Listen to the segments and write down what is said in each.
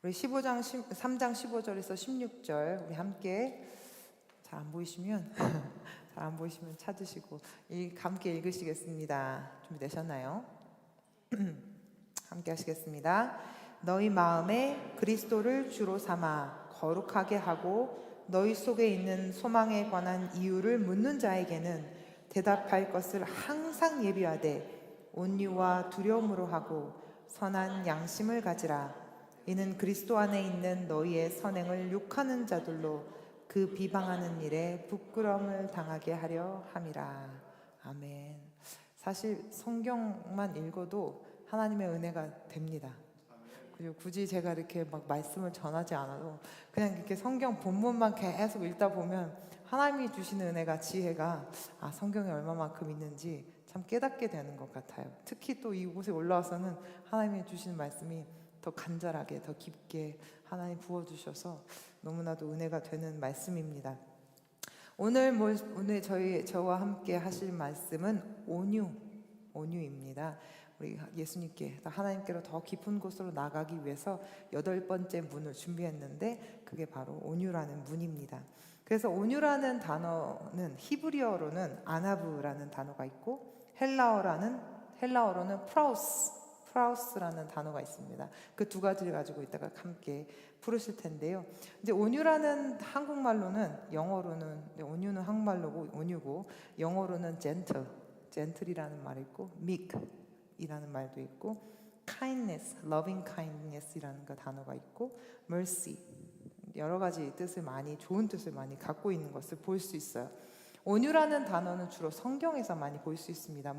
우리 3장 15절에서 16절 우리 함께 잘 안 보이시면 잘 안 보이시면 찾으시고 함께 읽으시겠습니다. 준비되셨나요? 함께 하시겠습니다. 너희 마음에 그리스도를 주로 삼아 거룩하게 하고 너희 속에 있는 소망에 관한 이유를 묻는 자에게는 대답할 것을 항상 예비하되 온유와 두려움으로 하고 선한 양심을 가지라. 이는 그리스도 안에 있는 너희의 선행을 욕하는 자들로 그 비방하는 일에 부끄러움을 당하게 하려 함이라. 아멘. 사실 성경만 읽어도 하나님의 은혜가 됩니다. 그리고 굳이 제가 이렇게 막 말씀을 전하지 않아도 그냥 이렇게 성경 본문만 계속 읽다 보면 하나님이 주시는 은혜가, 지혜가 성경에 얼마만큼 있는지 참 깨닫게 되는 것 같아요. 특히 또 이곳에 올라와서는 하나님이 주시는 말씀이 더 간절하게, 더 깊게 하나님 부어주셔서 너무나도 은혜가 되는 말씀입니다. 오늘 저와 함께 하실 말씀은 온유입니다. 우리 예수님께, 하나님께로 더 깊은 곳으로 나가기 위해서 8번째 문을 준비했는데 그게 바로 온유라는 문입니다. 그래서 온유라는 단어는 히브리어로는 아나브라는 단어가 있고 헬라어로는 프라우스라는 단어가 있습니다. 그 두 가지를 가지고 이따가 함께 풀으실 텐데요. 이제 온유라는 한국말로는, 온유는 한국말로고 온유고, 영어로는 젠틀이라는 말이 있고, meek이라는 말도 있고, kindness, loving kindness이라는 그 단어가 있고, mercy, 여러 가지 좋은 뜻을 많이 갖고 있는 것을 볼 수 있어요. 온유라는 단어는 주로 성경에서 많이 볼 수 있습니다.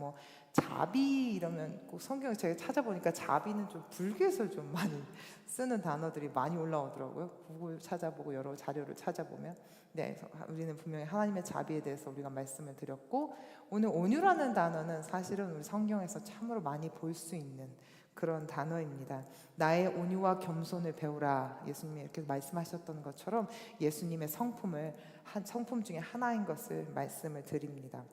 자비 이러면 꼭 성경에 제가 찾아보니까 자비는 좀 불교에서 좀 많이 쓰는 단어들이 많이 올라오더라고요. 구글 찾아보고 여러 자료를 찾아보면. 네, 우리는 분명히 하나님의 자비에 대해서 우리가 말씀을 드렸고, 오늘 온유라는 단어는 사실은 우리 성경에서 참으로 많이 볼 수 있는 그런 단어입니다. 나의 온유와 겸손을 배우라. 예수님이 이렇게 말씀하셨던 것처럼 예수님의 성품 중에 하나인 것을 말씀을 드립니다.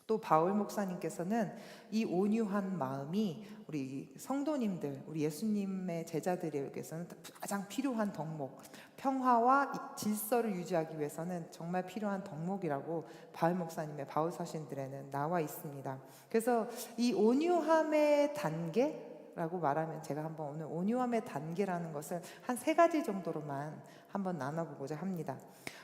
또 바울 목사님께서는 이 온유한 마음이 우리 성도님들, 우리 예수님의 제자들에게서는 가장 필요한 덕목, 평화와 질서를 유지하기 위해서는 정말 필요한 덕목이라고 바울 목사님의 바울 서신들에는 나와 있습니다. 그래서 이 온유함의 단계라고 말하면 제가 한번 오늘 온유함의 단계라는 것을 한 3가지 정도로만 한번 나눠보고자 합니다.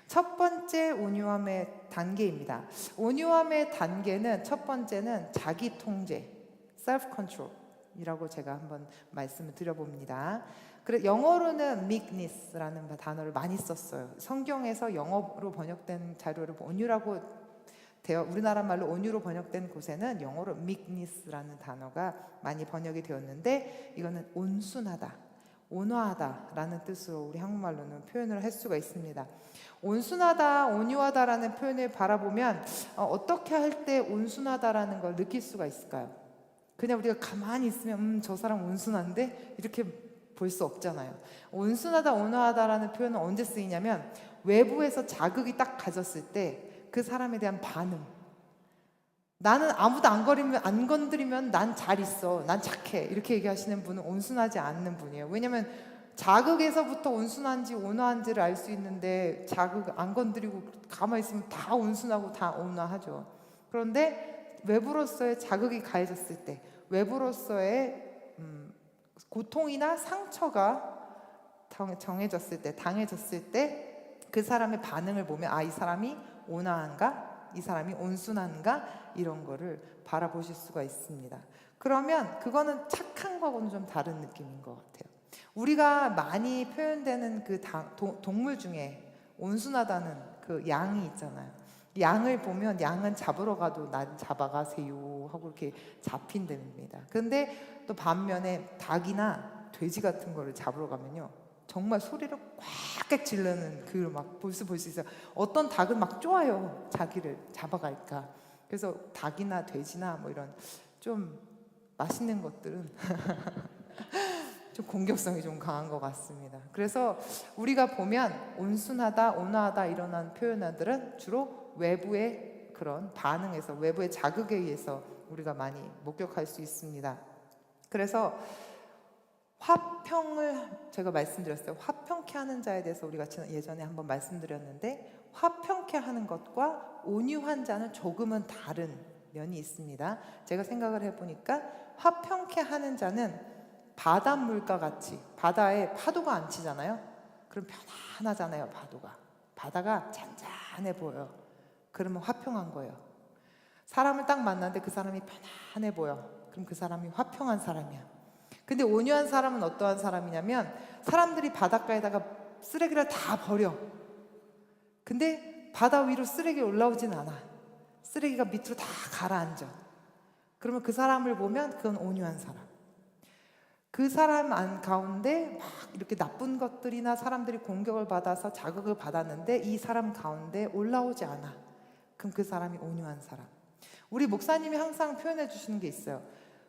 첫 번째 온유함의 단계입니다. 온유함의 단계는 첫 번째는 자기 통제, self control이라고 제가 한번 말씀을 드려봅니다. 그래, 영어로는 meekness라는 단어를 많이 썼어요. 성경에서 영어로 번역된 자료를 온유라고 우리나라 말로 온유로 번역된 곳에는 영어로 meekness라는 단어가 많이 번역이 되었는데, 이거는 온순하다, 온화하다라는 뜻으로 우리 한국말로는 표현을 할 수가 있습니다. 온순하다, 온유하다라는 표현을 바라보면 어떻게 할 때 온순하다라는 걸 느낄 수가 있을까요? 그냥 우리가 가만히 있으면 저 사람 온순한데? 이렇게 볼 수 없잖아요. 온순하다, 온화하다라는 표현은 언제 쓰이냐면 외부에서 자극이 딱 가졌을 때 그 사람에 대한 반응, 나는 아무도 안 건드리면 난 잘 있어, 난 착해, 이렇게 얘기하시는 분은 온순하지 않는 분이에요. 왜냐면 자극에서부터 온순한지 온화한지를 알 수 있는데 자극 안 건드리고 가만히 있으면 다 온순하고 다 온화하죠. 그런데 외부로서의 자극이 가해졌을 때, 외부로서의 고통이나 상처가 당해졌을 때 그 사람의 반응을 보면 이 사람이 온화한가? 이 사람이 온순한가? 이런 거를 바라보실 수가 있습니다. 그러면 그거는 착한 거하고는 좀 다른 느낌인 것 같아요. 우리가 많이 표현되는 그 동물 중에 온순하다는 그 양이 있잖아요. 양을 보면 양은 잡으러 가도 난 잡아가세요 하고 이렇게 잡힌답니다. 근데 또 반면에 닭이나 돼지 같은 거를 잡으러 가면요, 정말 소리를 꽉 지르는 그 막 볼 수 있어요. 어떤 닭은 막 쪼아요, 자기를 잡아갈까. 그래서 닭이나 돼지나 이런 좀 맛있는 것들은 좀 공격성이 좀 강한 것 같습니다. 그래서 우리가 보면 온순하다, 온화하다 이런 표현들은 주로 외부의 그런 반응에서, 외부의 자극에 의해서 우리가 많이 목격할 수 있습니다. 그래서 화평을 제가 말씀드렸어요. 화평케 하는 자에 대해서 우리가 예전에 한번 말씀드렸는데, 화평케 하는 것과 온유한 자는 조금은 다른 면이 있습니다. 제가 생각을 해보니까 화평케 하는 자는 바닷물과 같이, 바다에 파도가 안 치잖아요. 그럼 편안하잖아요. 바다가 잔잔해 보여요. 그러면 화평한 거예요. 사람을 딱 만났는데 그 사람이 편안해 보여. 그럼 그 사람이 화평한 사람이야. 근데 온유한 사람은 어떠한 사람이냐면, 사람들이 바닷가에다가 쓰레기를 다 버려. 근데 바다 위로 쓰레기 올라오진 않아. 쓰레기가 밑으로 다 가라앉아. 그러면 그 사람을 보면 그건 온유한 사람. 그 사람 안 가운데 막 이렇게 나쁜 것들이나 사람들이 공격을 받아서 자극을 받았는데 이 사람 가운데 올라오지 않아. 그럼 그 사람이 온유한 사람. 우리 목사님이 항상 표현해 주시는 게 있어요.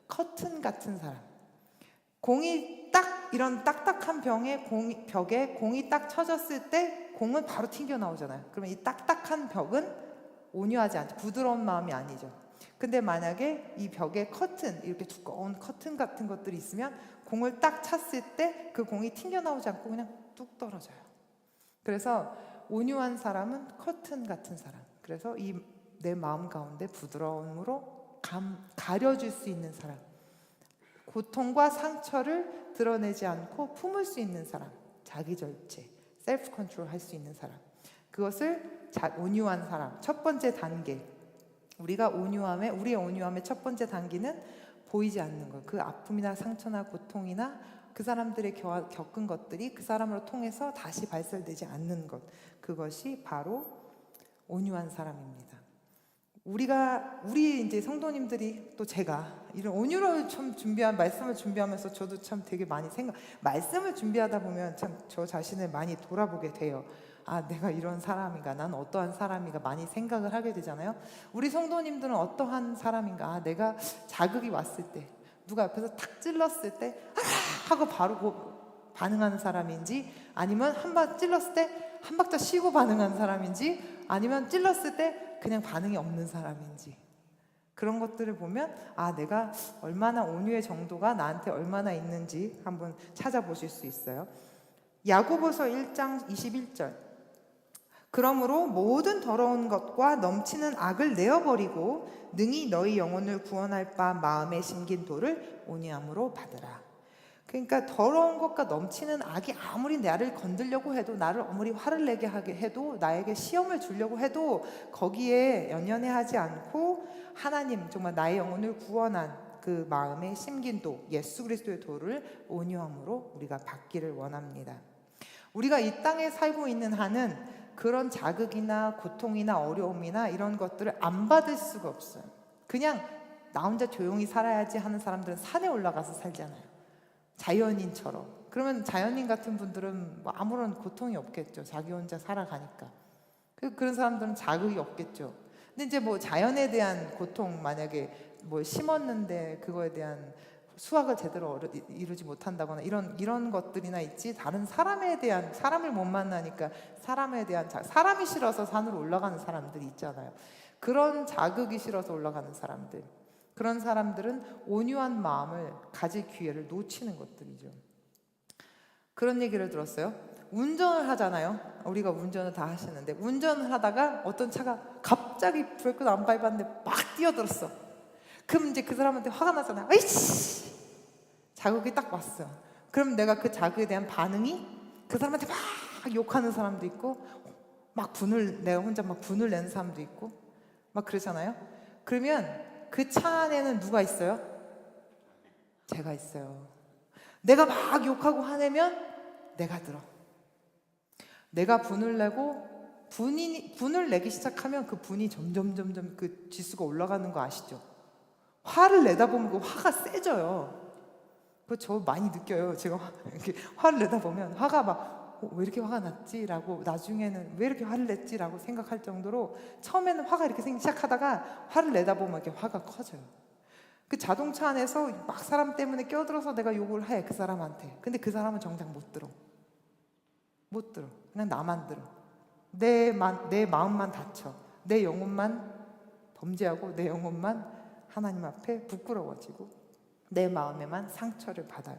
커튼 같은 사람. 공이 딱 이런 딱딱한 벽에 공이 딱 쳐졌을 때 공은 바로 튕겨 나오잖아요. 그러면 이 딱딱한 벽은 온유하지 않죠. 부드러운 마음이 아니죠. 근데 만약에 이 벽에 커튼, 이렇게 두꺼운 커튼 같은 것들이 있으면 공을 딱 찼을 때 그 공이 튕겨 나오지 않고 그냥 뚝 떨어져요. 그래서 온유한 사람은 커튼 같은 사람. 그래서 이 내 마음 가운데 부드러움으로 가려줄 수 있는 사람. 고통과 상처를 드러내지 않고 품을 수 있는 사람. 자기 절제, 셀프 컨트롤 할 수 있는 사람. 그것을 온유한 사람. 첫 번째 단계. 우리의 온유함의 첫 번째 단계는 보이지 않는 것. 그 아픔이나 상처나 고통이나 그 사람들의 겪은 것들이 그 사람으로 통해서 다시 발설되지 않는 것. 그것이 바로 온유한 사람입니다. 우리 이제 성도님들이, 또 제가 이런 온유로 참 말씀을 준비하면서 저도 참 되게 많이 말씀을 준비하다 보면 참 저 자신을 많이 돌아보게 돼요. 아, 내가 이런 사람인가? 난 어떠한 사람인가? 많이 생각을 하게 되잖아요. 우리 성도님들은 어떠한 사람인가? 아, 내가 자극이 왔을 때, 누가 옆에서 탁 찔렀을 때 하고 바로 반응하는 사람인지, 아니면 한 번 찔렀을 때 한 박자 쉬고 반응하는 사람인지, 아니면 찔렀을 때 그냥 반응이 없는 사람인지, 그런 것들을 보면 아, 내가 얼마나 온유의 정도가 나한테 얼마나 있는지 한번 찾아보실 수 있어요. 야고보서 1장 21절. 그러므로 모든 더러운 것과 넘치는 악을 내어버리고 능히 너희 영혼을 구원할 바 마음에 심긴 돌을 온유함으로 받으라. 그러니까 더러운 것과 넘치는 악이 아무리 나를 건들려고 해도, 나를 아무리 화를 내게 하게 해도, 나에게 시험을 주려고 해도 거기에 연연해하지 않고 하나님, 정말 나의 영혼을 구원한 그 마음에 심긴 도, 예수 그리스도의 도를 온유함으로 우리가 받기를 원합니다. 우리가 이 땅에 살고 있는 한은 그런 자극이나 고통이나 어려움이나 이런 것들을 안 받을 수가 없어요. 그냥 나 혼자 조용히 살아야지 하는 사람들은 산에 올라가서 살잖아요. 자연인처럼. 그러면 자연인 같은 분들은 뭐 아무런 고통이 없겠죠. 자기 혼자 살아가니까. 그런 사람들은 자극이 없겠죠. 근데 이제 뭐 자연에 대한 고통, 만약에 뭐 심었는데 그거에 대한 수확을 제대로 이루지 못한다거나 이런 것들이나 있지, 다른 사람을 못 만나니까 사람에 대한 사람이 싫어서 산으로 올라가는 사람들이 있잖아요. 그런 자극이 싫어서 올라가는 사람들, 그런 사람들은 온유한 마음을 가질 기회를 놓치는 것들이죠. 그런 얘기를 들었어요. 운전을 하잖아요. 우리가 운전을 다 하시는데, 운전을 하다가 어떤 차가 갑자기 브레이크를 안 밟았는데 막 뛰어들었어. 그럼 이제 그 사람한테 화가 나잖아요. 아이씨! 자극이 딱 왔어요. 그럼 내가 그 자극에 대한 반응이, 그 사람한테 막 욕하는 사람도 있고, 내가 혼자 막 분을 내는 사람도 있고, 막 그러잖아요. 그러면 그 차 안에는 누가 있어요? 제가 있어요. 내가 막 욕하고 화내면 내가 들어. 내가 분을 내고 분을 내기 시작하면 그 분이 점점 그 지수가 올라가는 거 아시죠? 화를 내다 보면 그 화가 세져요. 그거 저 많이 느껴요. 제가 이렇게 화를 내다 보면 화가 막 왜 이렇게 화가 났지라고, 나중에는 왜 이렇게 화를 냈지라고 생각할 정도로, 처음에는 화가 이렇게 생기기 시작하다가 화를 내다 보면 이렇게 화가 커져요. 그 자동차 안에서 막 사람 때문에 껴들어서 내가 욕을 해, 그 사람한테. 근데 그 사람은 정작 못 들어. 그냥 나만 들어. 내 마음만 다쳐. 내 영혼만 범죄하고 내 영혼만 하나님 앞에 부끄러워지고 내 마음에만 상처를 받아요.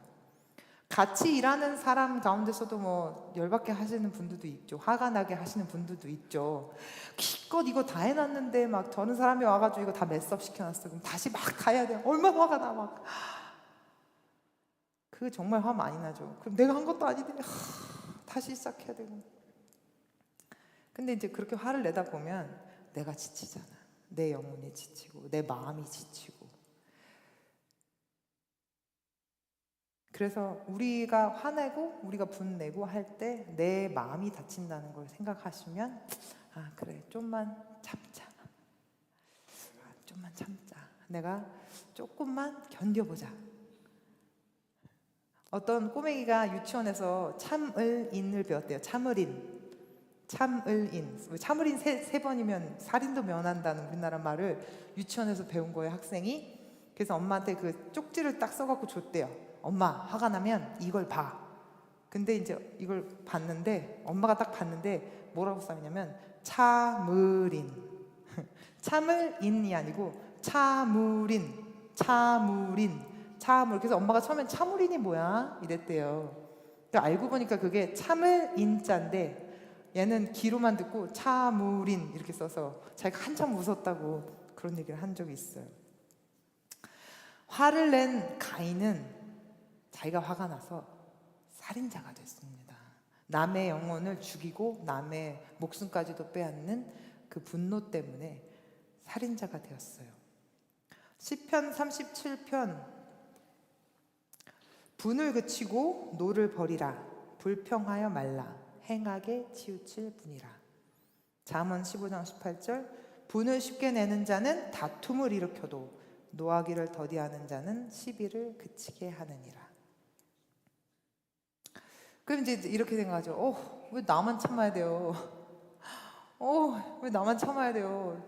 같이 일하는 사람 가운데서도 뭐 열받게 하시는 분들도 있죠. 화가 나게 하시는 분들도 있죠. 기껏 이거 다 해놨는데 막 저런 사람이 와가지고 이거 다 메스업 시켜놨어. 그럼 다시 막 다 해야 돼요. 얼마나 화가 나 막. 그거 정말 화 많이 나죠. 그럼 내가 한 것도 아닌데 다시 시작해야 되고. 근데 이제 그렇게 화를 내다 보면 내가 지치잖아. 내 영혼이 지치고 내 마음이 지치고. 그래서 우리가 화내고 우리가 분내고 할 때 내 마음이 다친다는 걸 생각하시면 아 그래 좀만 참자. 좀만 참자. 내가 조금만 견뎌보자. 어떤 꼬맹이가 유치원에서 참을인을 배웠대요. 참을인. 참을인 세 번이면 살인도 면한다는 우리나라 말을 유치원에서 배운 거예요, 학생이. 그래서 엄마한테 그 쪽지를 딱 써갖고 줬대요. 엄마, 화가 나면 이걸 봐. 근데 이제 이걸 봤는데, 엄마가 딱 봤는데 뭐라고 써있냐면 참을인. 참을인이 아니고 참을인. 그래서 엄마가 처음엔 참을인이 뭐야? 이랬대요. 그러니까 알고 보니까 그게 참을인자인데 얘는 귀로만 듣고 참을인 이렇게 써서 자기가 한참 웃었다고 그런 얘기를 한 적이 있어요. 화를 낸 가인은 자기가 화가 나서 살인자가 됐습니다. 남의 영혼을 죽이고 남의 목숨까지도 빼앗는 그 분노 때문에 살인자가 되었어요. 시편 37편 분을 그치고 노를 버리라. 불평하여 말라. 행하게 치우칠 뿐이라. 잠언 15장 18절 분을 쉽게 내는 자는 다툼을 일으켜도 노하기를 더디하는 자는 시비를 그치게 하느니라. 그럼 이제 이렇게 생각하죠. 왜 나만 참아야 돼요? 왜 나만 참아야 돼요?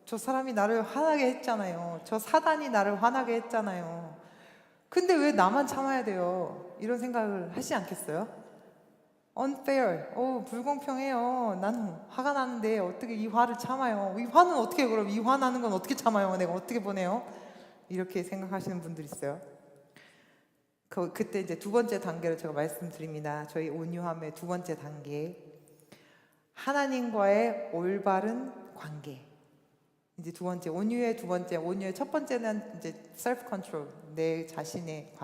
저 사람이 나를 화나게 했잖아요. 저 사단이 나를 화나게 했잖아요. 근데 왜 나만 참아야 돼요? 이런 생각을 하시지 않겠어요? unfair, 불공평해요. 나는 화가 나는데 어떻게 이 화를 참아요? 이 화는 어떻게 그럼 이 화나는 건 어떻게 참아요? 내가 어떻게 보내요? 이렇게 생각하시는 분들이 있어요. 그때 이제 두 번째 단계를 제가 말씀드립니다. 저희 온유함의 두 번째 단계, 하나님과의 올바른 관계. 이제 두 번째 온유의 첫 번째는 이제 self control, 내 자신의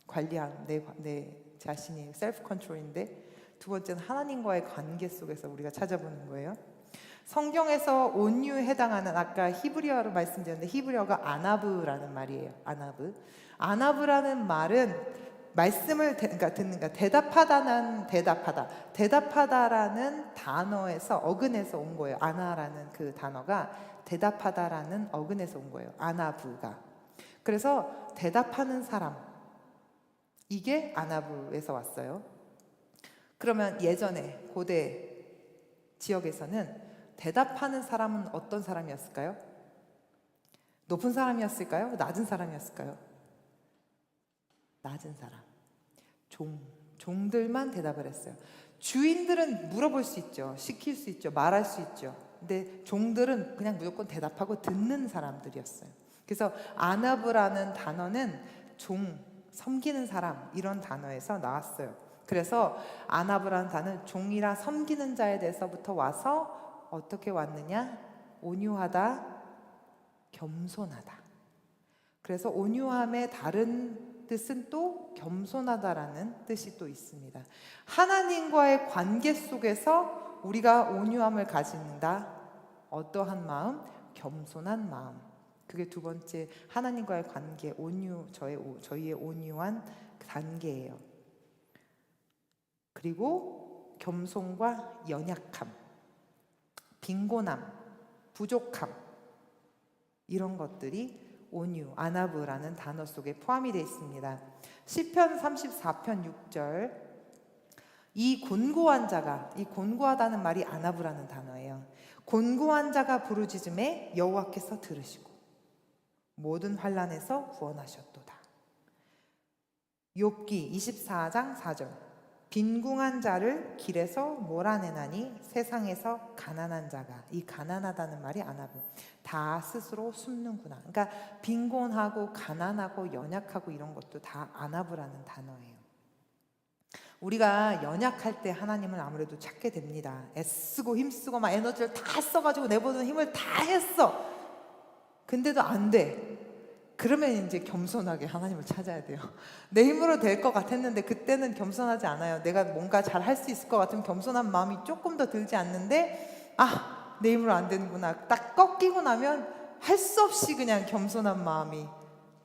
관리함, 내 자신이 self control인데 두 번째는 하나님과의 관계 속에서 우리가 찾아보는 거예요. 성경에서 온유에 해당하는 아까 히브리어로 말씀드렸는데 히브리어가 아나브라는 말이에요. 아나브라는 말은 말씀을 대답하다라는 단어에서 어근에서 온 거예요. 아나라는 그 단어가 대답하다라는 어근에서 온 거예요. 아나브가. 그래서 대답하는 사람, 이게 아나브에서 왔어요. 그러면 예전에 고대 지역에서는 대답하는 사람은 어떤 사람이었을까요? 높은 사람이었을까요? 낮은 사람이었을까요? 낮은 사람. 종들만 대답을 했어요. 주인들은 물어볼 수 있죠. 시킬 수 있죠. 말할 수 있죠. 근데 종들은 그냥 무조건 대답하고 듣는 사람들이었어요. 그래서 아나브라는 단어는 섬기는 사람, 이런 단어에서 나왔어요. 그래서 아나브라는 단어는 종이라 섬기는 자에 대해서부터 와서 어떻게 왔느냐? 온유하다, 겸손하다. 그래서 온유함의 다른 뜻은 또 겸손하다라는 뜻이 또 있습니다. 하나님과의 관계 속에서 우리가 온유함을 가진다. 어떠한 마음? 겸손한 마음. 그게 두 번째 하나님과의 관계, 저희의 온유한 단계예요. 그리고 겸손과 연약함, 빈곤함, 부족함, 이런 것들이 온유, 아나브라는 단어 속에 포함이 되어 있습니다. 시편 34편 6절, 이 곤고하다는 말이 아나브라는 단어예요. 곤고한 자가 부르짖음에 여호와께서 들으시고 모든 환난에서 구원하셨도다. 욥기 24장 4절, 빈궁한 자를 길에서 몰아내나니 세상에서 가난한 자가, 이 가난하다는 말이 아나브, 다 스스로 숨는구나. 그러니까 빈곤하고 가난하고 연약하고 이런 것도 다 아나브라는 단어예요. 우리가 연약할 때 하나님을 아무래도 찾게 됩니다. 애쓰고 힘쓰고 막 에너지를 다 써가지고 내보는 힘을 다 했어. 근데도 안 돼. 그러면 이제 겸손하게 하나님을 찾아야 돼요. 내 힘으로 될 것 같았는데 그때는 겸손하지 않아요. 내가 뭔가 잘 할 수 있을 것 같으면 겸손한 마음이 조금 더 들지 않는데, 내 힘으로 안 되는구나. 딱 꺾이고 나면 할 수 없이 그냥 겸손한 마음이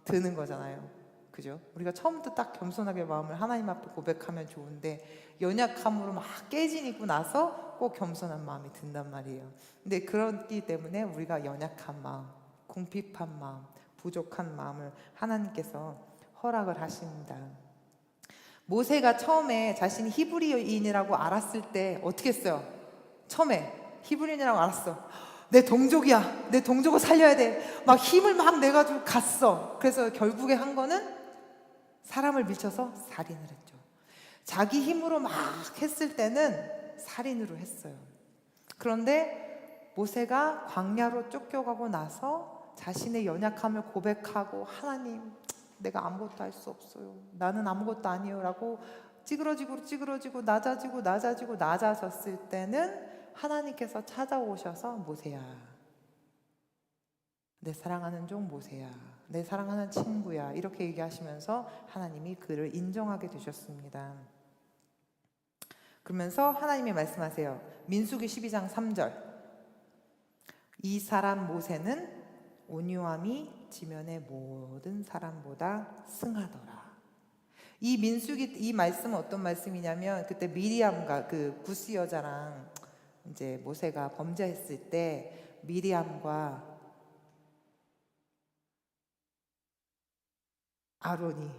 드는 거잖아요. 그죠? 우리가 처음부터 딱 겸손하게 마음을 하나님 앞에 고백하면 좋은데, 연약함으로 막 깨지고 나서 꼭 겸손한 마음이 든단 말이에요. 근데 그렇기 때문에 우리가 연약한 마음, 궁핍한 마음, 부족한 마음을 하나님께서 허락을 하십니다. 모세가 처음에 자신이 히브리인이라고 알았을 때 어떻게 했어요? 처음에 히브리인이라고 알았어. 내 동족이야. 내 동족을 살려야 돼. 막 힘을 막 내가지고 갔어. 그래서 결국에 한 거는 사람을 밀쳐서 살인을 했죠. 자기 힘으로 막 했을 때는 살인으로 했어요. 그런데 모세가 광야로 쫓겨가고 나서 자신의 연약함을 고백하고, 하나님, 내가 아무것도 할 수 없어요. 나는 아무것도 아니에요 라고 찌그러지고 낮아졌을 때는 하나님께서 찾아오셔서, 모세야, 내 사랑하는 종 모세야, 내 사랑하는 친구야, 이렇게 얘기하시면서 하나님이 그를 인정하게 되셨습니다. 그러면서 하나님이 말씀하세요. 민수기 12장 3절, 이 사람 모세는 온유함이 지면의 모든 사람보다 승하더라. 이 민수기, 이 말씀은 어떤 말씀이냐면, 그때 미리암과 그 구스 여자랑 이제 모세가 범죄했을 때 미리암과 아론이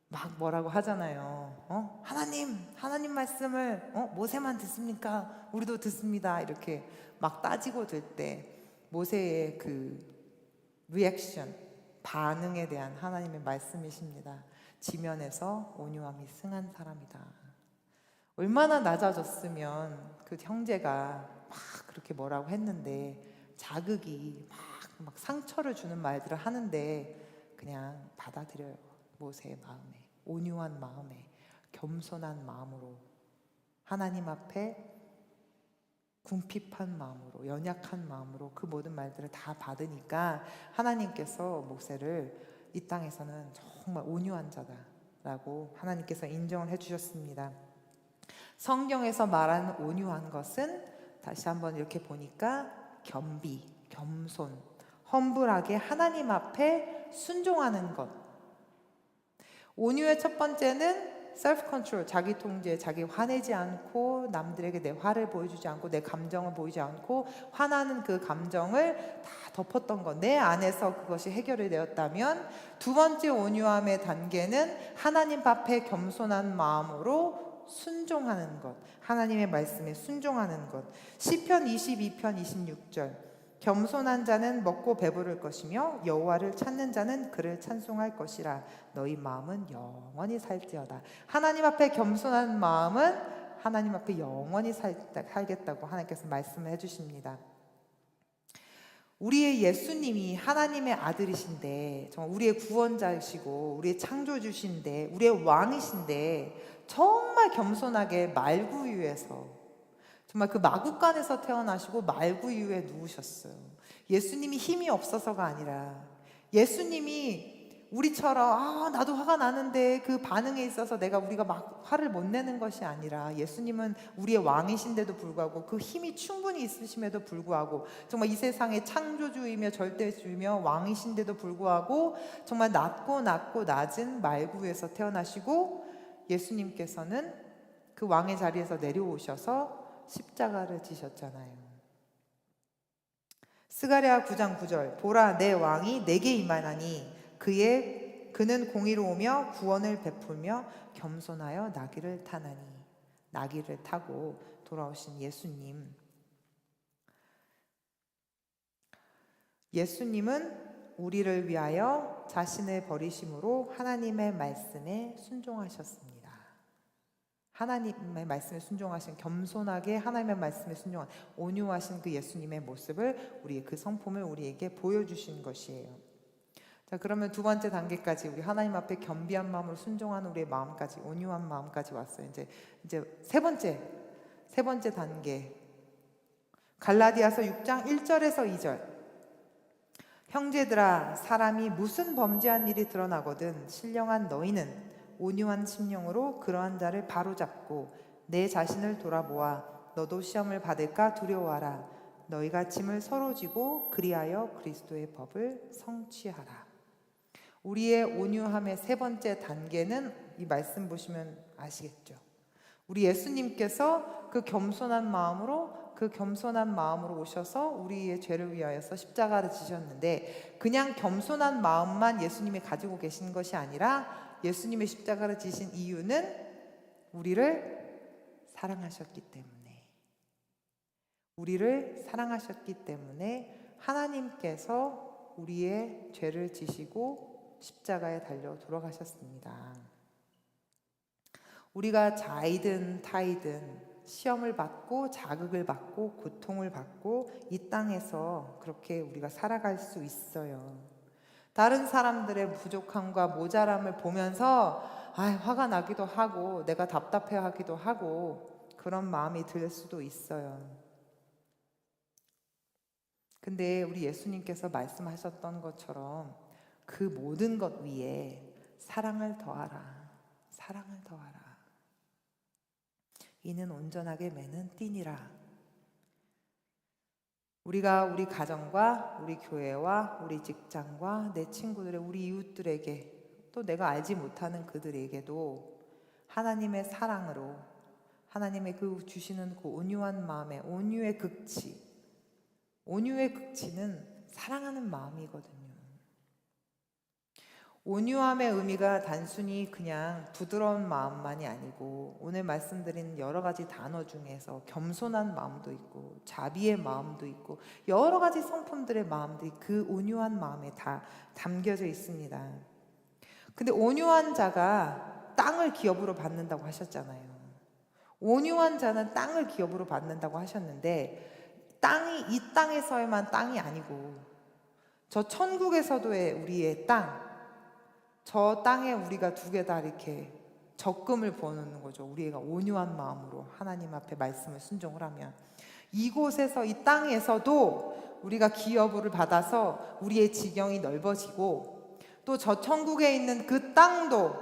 막 뭐라고 하잖아요. 하나님 말씀을 모세만 듣습니까? 우리도 듣습니다. 이렇게 막 따지고 들 때 모세의 그 리액션, 반응에 대한 하나님의 말씀이십니다. 지면에서 온유함이 승한 사람이다. 얼마나 낮아졌으면 그 형제가 막 그렇게 뭐라고 했는데, 자극이 막 상처를 주는 말들을 하는데 그냥 받아들여요. 모세의 마음에, 온유한 마음에, 겸손한 마음으로, 하나님 앞에 궁핍한 마음으로, 연약한 마음으로 그 모든 말들을 다 받으니까 하나님께서 모세를 이 땅에서는 정말 온유한 자다라고 하나님께서 인정을 해주셨습니다. 성경에서 말하는 온유한 것은 다시 한번 이렇게 보니까 겸비, 겸손, 험불하게 하나님 앞에 순종하는 것. 온유의 첫 번째는 셀프 컨트롤, 자기 통제, 자기 화내지 않고 남들에게 내 화를 보여주지 않고 내 감정을 보이지 않고 화나는 그 감정을 다 덮었던 것, 내 안에서 그것이 해결이 되었다면, 두 번째 온유함의 단계는 하나님 앞에 겸손한 마음으로 순종하는 것, 하나님의 말씀에 순종하는 것. 시편 22편 26절, 겸손한 자는 먹고 배부를 것이며 여호와를 찾는 자는 그를 찬송할 것이라. 너희 마음은 영원히 살지어다. 하나님 앞에 겸손한 마음은 하나님 앞에 영원히 살겠다고 하나님께서 말씀을 해주십니다. 우리의 예수님이 하나님의 아들이신데, 정말 우리의 구원자이시고 우리의 창조주신데 우리의 왕이신데, 정말 겸손하게 말구유에서, 정말 그 마구간에서 태어나시고 말구유에 누우셨어요. 예수님이 힘이 없어서가 아니라, 예수님이 우리처럼 나도 화가 나는데 그 반응에 있어서 우리가 막 화를 못 내는 것이 아니라, 예수님은 우리의 왕이신데도 불구하고, 그 힘이 충분히 있으심에도 불구하고, 정말 이 세상의 창조주이며 절대주이며 왕이신데도 불구하고 정말 낮고 낮은 말구에서 태어나시고, 예수님께서는 그 왕의 자리에서 내려오셔서 십자가를 지셨잖아요. 스가랴 9장 9절, 보라, 내 왕이 내게 임하나니 그는 공의로우며 구원을 베풀며 겸손하여 나귀를 타나니. 나귀를 타고 돌아오신 예수님은 우리를 위하여 자신을 버리심으로 하나님의 말씀에 순종하셨습니다. 하나님의 말씀에 순종하신, 겸손하게 하나님의 말씀에 순종한 온유하신 그 예수님의 모습을, 우리의 그 성품을 우리에게 보여주신 것이에요. 자, 그러면 두 번째 단계까지 우리 하나님 앞에 겸비한 마음으로 순종하는 우리의 마음까지, 온유한 마음까지 왔어요. 이제 세 번째 단계. 갈라디아서 6장 1절에서 2절. 형제들아, 사람이 무슨 범죄한 일이 드러나거든 신령한 너희는 온유한 심령으로 그러한 자를 바로잡고 내 자신을 돌아보아 너도 시험을 받을까 두려워하라. 너희가 짐을 서로 지고 그리하여 그리스도의 법을 성취하라. 우리의 온유함의 세 번째 단계는 이 말씀 보시면 아시겠죠? 우리 예수님께서 그 겸손한 마음으로 오셔서 우리의 죄를 위하여서 십자가를 지셨는데, 그냥 겸손한 마음만 예수님이 가지고 계신 것이 아니라 예수님의 십자가를 지신 이유는 우리를 사랑하셨기 때문에 하나님께서 우리의 죄를 지시고 십자가에 달려 돌아가셨습니다. 우리가 자이든 타이든 시험을 받고 자극을 받고 고통을 받고 이 땅에서 그렇게 우리가 살아갈 수 있어요. 다른 사람들의 부족함과 모자람을 보면서 화가 나기도 하고 내가 답답해하기도 하고 그런 마음이 들 수도 있어요. 근데 우리 예수님께서 말씀하셨던 것처럼 그 모든 것 위에 사랑을 더하라. 이는 온전하게 매는 띠니라. 우리가 우리 가정과 우리 교회와 우리 직장과 내 친구들의 우리 이웃들에게 또 내가 알지 못하는 그들에게도 하나님의 사랑으로 하나님의 그 주시는 그 온유한 마음의 온유의 극치는 사랑하는 마음이거든요. 온유함의 의미가 단순히 그냥 부드러운 마음만이 아니고 오늘 말씀드린 여러 가지 단어 중에서 겸손한 마음도 있고 자비의 마음도 있고 여러 가지 성품들의 마음들이 그 온유한 마음에 다 담겨져 있습니다. 근데 온유한 자가 땅을 기업으로 받는다고 하셨잖아요. 온유한 자는 땅을 기업으로 받는다고 하셨는데 땅이 이 땅에서의만 땅이 아니고 저 천국에서도의 우리의 땅, 저 땅에 우리가 두 개 다 이렇게 적금을 부어놓는 거죠. 우리가 온유한 마음으로 하나님 앞에 말씀을 순종을 하면 이곳에서 이 땅에서도 우리가 기여부를 받아서 우리의 지경이 넓어지고 또 저 천국에 있는 그 땅도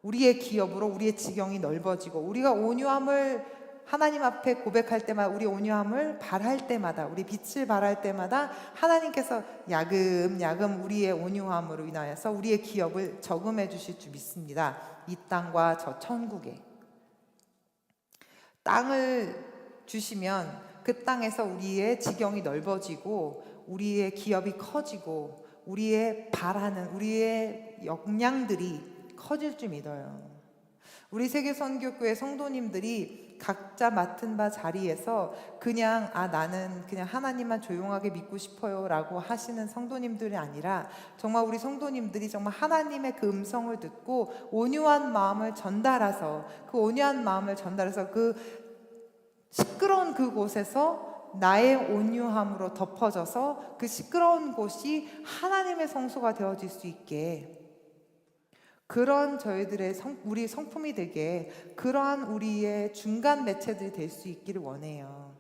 우리의 기업으로 우리의 지경이 넓어지고 우리가 온유함을 하나님 앞에 고백할 때마다 우리 온유함을 발할 때마다 우리 빛을 발할 때마다 하나님께서 야금야금 우리의 온유함으로 인하여서 우리의 기업을 저금해 주실 줄 믿습니다. 이 땅과 저 천국에 땅을 주시면 그 땅에서 우리의 지경이 넓어지고 우리의 기업이 커지고 우리의 바라는 우리의 역량들이 커질 줄 믿어요. 우리 세계선교교회 성도님들이 각자 맡은 바 자리에서 그냥 나는 그냥 하나님만 조용하게 믿고 싶어요 라고 하시는 성도님들이 아니라 정말 우리 성도님들이 정말 하나님의 그 음성을 듣고 온유한 마음을 전달해서 그 시끄러운 그곳에서 나의 온유함으로 덮어져서 그 시끄러운 곳이 하나님의 성소가 되어질 수 있게 그런 저희들의 우리 성품이 되게 그러한 우리의 중간 매체들이 될 수 있기를 원해요.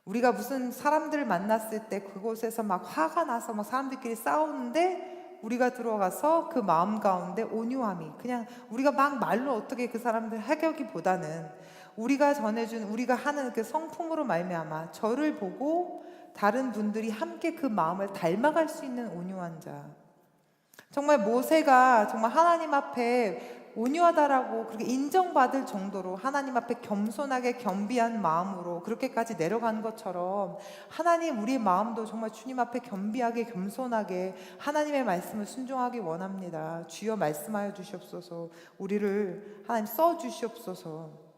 우리가 무슨 사람들을 만났을 때 그곳에서 막 화가 나서 막 사람들끼리 싸우는데 우리가 들어가서 그 마음 가운데 온유함이 그냥 우리가 막 말로 어떻게 그 사람들 해결하기보다는 우리가 전해준 우리가 하는 그 성품으로 말미암아 저를 보고 다른 분들이 함께 그 마음을 닮아갈 수 있는 온유한 자. 정말 모세가 정말 하나님 앞에 온유하다라고 그렇게 인정받을 정도로 하나님 앞에 겸손하게 겸비한 마음으로 그렇게까지 내려간 것처럼 하나님 우리의 마음도 정말 주님 앞에 겸비하게 겸손하게 하나님의 말씀을 순종하기 원합니다. 주여 말씀하여 주시옵소서. 우리를 하나님 써 주시옵소서.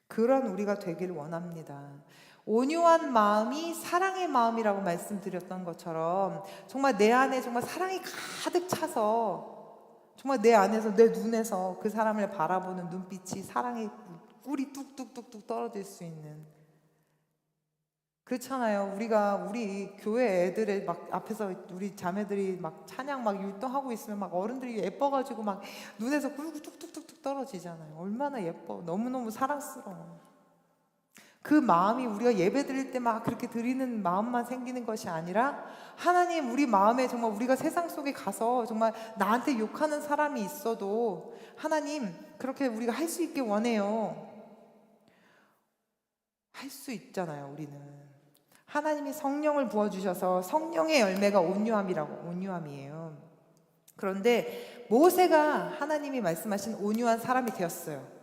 그런 우리가 되기를 원합니다. 온유한 마음이 사랑의 마음이라고 말씀드렸던 것처럼 정말 내 안에 정말 사랑이 가득 차서 정말 내 안에서 내 눈에서 그 사람을 바라보는 눈빛이 사랑의 꿀이 뚝뚝뚝뚝 떨어질 수 있는 그렇잖아요. 우리 교회 애들의 막 앞에서 우리 자매들이 막 찬양 막 율동하고 있으면 막 어른들이 예뻐가지고 막 눈에서 꿀꿀 뚝뚝뚝뚝 떨어지잖아요. 얼마나 예뻐. 너무너무 사랑스러워. 그 마음이 우리가 예배 드릴 때 막 그렇게 드리는 마음만 생기는 것이 아니라 하나님 우리 마음에 정말 우리가 세상 속에 가서 정말 나한테 욕하는 사람이 있어도 하나님 그렇게 우리가 할 수 있게 원해요. 할 수 있잖아요. 우리는 하나님이 성령을 부어주셔서 성령의 열매가 온유함이에요. 그런데 모세가 하나님이 말씀하신 온유한 사람이 되었어요.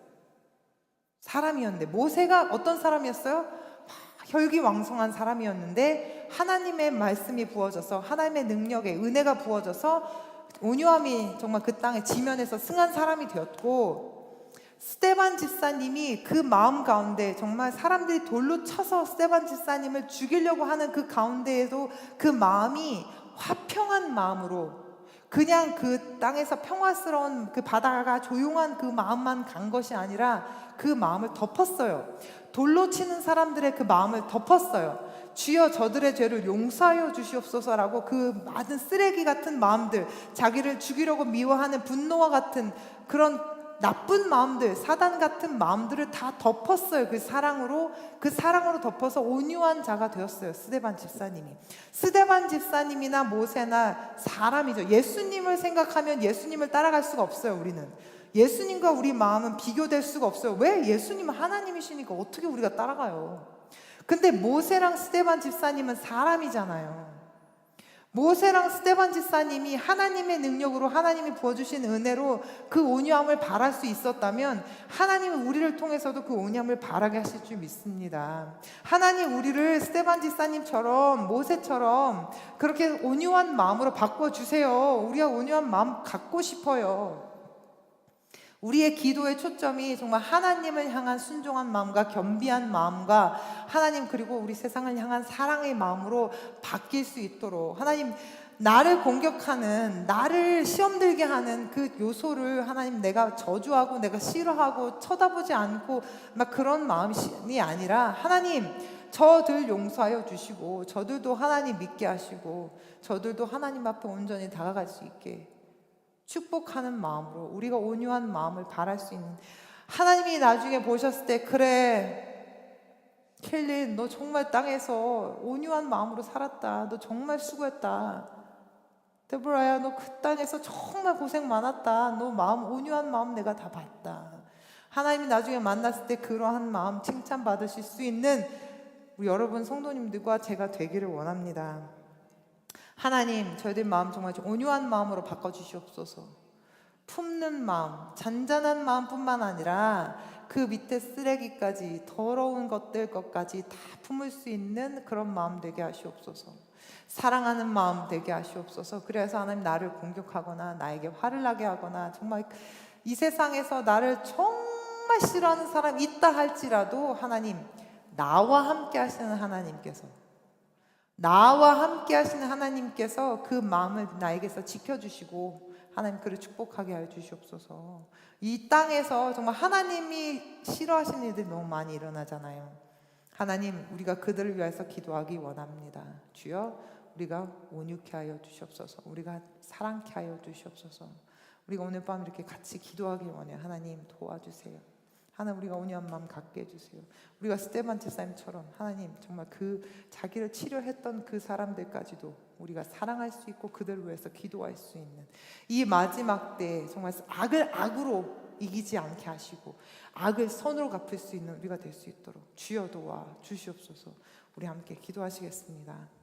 사람이었는데 모세가 어떤 사람이었어요? 혈기왕성한 사람이었는데 하나님의 말씀이 부어져서 하나님의 능력에 은혜가 부어져서 온유함이 정말 그 땅에 지면에서 승한 사람이 되었고, 스데반 집사님이 그 마음 가운데 정말 사람들이 돌로 쳐서 스데반 집사님을 죽이려고 하는 그 가운데에도 그 마음이 화평한 마음으로, 그냥 그 땅에서 평화스러운 그 바다가 조용한 그 마음만 간 것이 아니라 그 마음을 덮었어요. 돌로 치는 사람들의 그 마음을 덮었어요. 주여 저들의 죄를 용서하여 주시옵소서라고 그 많은 쓰레기 같은 마음들, 자기를 죽이려고 미워하는 분노와 같은 그런 나쁜 마음들, 사단 같은 마음들을 다 덮었어요. 그 사랑으로 덮어서 온유한 자가 되었어요. 스데반 집사님이. 스데반 집사님이나 모세나 사람이죠. 예수님을 생각하면 예수님을 따라갈 수가 없어요. 우리는 예수님과 우리 마음은 비교될 수가 없어요. 왜? 예수님은 하나님이시니까 어떻게 우리가 따라가요? 근데 모세랑 스데반 집사님은 사람이잖아요. 모세랑 스데반 집사님이 하나님의 능력으로, 하나님이 부어주신 은혜로 그 온유함을 바랄 수 있었다면 하나님은 우리를 통해서도 그 온유함을 바라게 하실 줄 믿습니다. 하나님 우리를 스데반 집사님처럼, 모세처럼 그렇게 온유한 마음으로 바꿔주세요. 우리가 온유한 마음 갖고 싶어요. 우리의 기도의 초점이 정말 하나님을 향한 순종한 마음과 겸비한 마음과 하나님 그리고 우리 세상을 향한 사랑의 마음으로 바뀔 수 있도록, 하나님 나를 공격하는, 나를 시험 들게 하는 그 요소를 하나님 내가 저주하고 내가 싫어하고 쳐다보지 않고 막 그런 마음이 아니라 하나님 저들 용서하여 주시고 저들도 하나님 믿게 하시고 저들도 하나님 앞에 온전히 다가갈 수 있게 축복하는 마음으로, 우리가 온유한 마음을 바랄 수 있는, 하나님이 나중에 보셨을 때 그래 켈리 너 정말 땅에서 온유한 마음으로 살았다, 너 정말 수고했다, 데보라야 너 그 땅에서 정말 고생 많았다, 너 마음 온유한 마음 내가 다 봤다. 하나님이 나중에 만났을 때 그러한 마음 칭찬받으실 수 있는 우리 여러분 성도님들과 제가 되기를 원합니다. 하나님 저희들 마음 정말 온유한 마음으로 바꿔주시옵소서. 품는 마음, 잔잔한 마음뿐만 아니라 그 밑에 쓰레기까지, 더러운 것들까지 다 품을 수 있는 그런 마음 되게 하시옵소서. 사랑하는 마음 되게 하시옵소서. 그래서 하나님 나를 공격하거나 나에게 화를 나게 하거나 정말 이 세상에서 나를 정말 싫어하는 사람이 있다 할지라도 하나님 나와 함께 하시는 하나님께서 그 마음을 나에게서 지켜주시고 하나님 그를 축복하게 하여 주시옵소서. 이 땅에서 정말 하나님이 싫어하시는 일들이 너무 많이 일어나잖아요. 하나님 우리가 그들을 위해서 기도하기 원합니다. 주여 우리가 온유케 하여 주시옵소서. 우리가 사랑케 하여 주시옵소서. 우리가 오늘 밤 이렇게 같이 기도하기 원해요. 하나님 도와주세요. 하나님 우리가 온유한 마음 갖게 해주세요. 우리가 스데반 집사님처럼 하나님 정말 그 자기를 치료했던 그 사람들까지도 우리가 사랑할 수 있고 그들을 위해서 기도할 수 있는 이 마지막 때에 정말 악을 악으로 이기지 않게 하시고 악을 선으로 갚을 수 있는 우리가 될 수 있도록 주여 도와 주시옵소서. 우리 함께 기도하시겠습니다.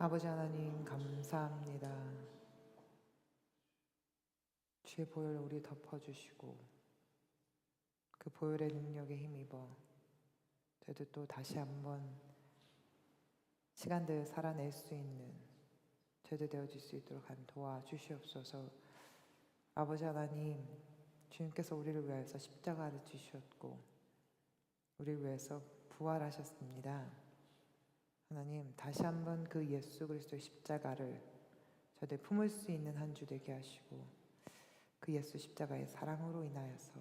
아버지 하나님 감사합니다. 주의 보혈 우리 덮어주시고 그 보혈의 능력에 힘입어 저희도 또 다시 한번 시간들 살아낼 수 있는 저희도 되어질 수 있도록 도와주시옵소서. 아버지 하나님, 주님께서 우리를 위해서 십자가를 지셨고 우리를 위해서 부활하셨습니다. 하나님, 다시 한번 그 예수 그리스도의 십자가를 저희들 품을 수 있는 한 주 되게 하시고 그 예수 십자가의 사랑으로 인하여서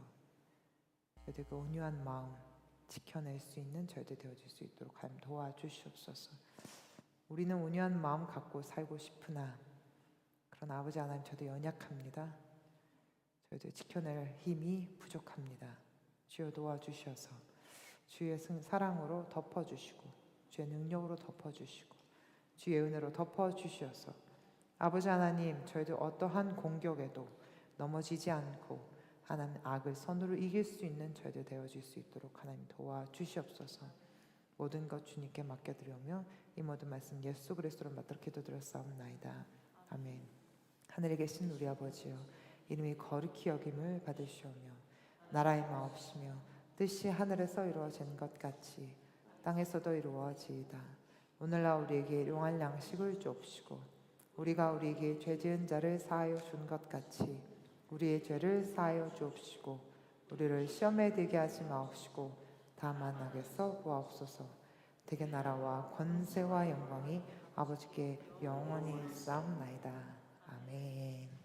저희들 그 온유한 마음 지켜낼 수 있는 저희들 되어질 수 있도록 도와주시옵소서. 우리는 온유한 마음 갖고 살고 싶으나 그러나 아버지 하나님, 저도 연약합니다. 저희들 지켜낼 힘이 부족합니다. 주여 도와주셔서 주의 사랑으로 덮어주시고 주의 능력으로 덮어주시고 주의 은혜로 덮어주셔서 아버지 하나님, 저희들 어떠한 공격에도 넘어지지 않고 하나님 악을 선으로 이길 수 있는 저희들 되어질 수 있도록 하나님 도와주시옵소서. 모든 것 주님께 맡겨드리며 이 모든 말씀 예수 그리스도로 받들어 기도드렸사옵나이다. 아멘. 하늘에 계신 우리 아버지여, 이름이 거룩히 여김을 받으시오며 나라의 마옵시며 뜻이 하늘에서 이루어진 것 같이 땅에서도 이루어지이다. 오늘날 우리에게 일용할 양식을 주옵시고 우리가 우리에게 죄 지은 자를 사하여 준 것 같이 우리의 죄를 사하여 주옵시고 우리를 시험에 들게 하지 마옵시고 다만 악에서 구하옵소서. 대개 나라와 권세와 영광이 아버지께 영원히 있사옵나이다. 아멘.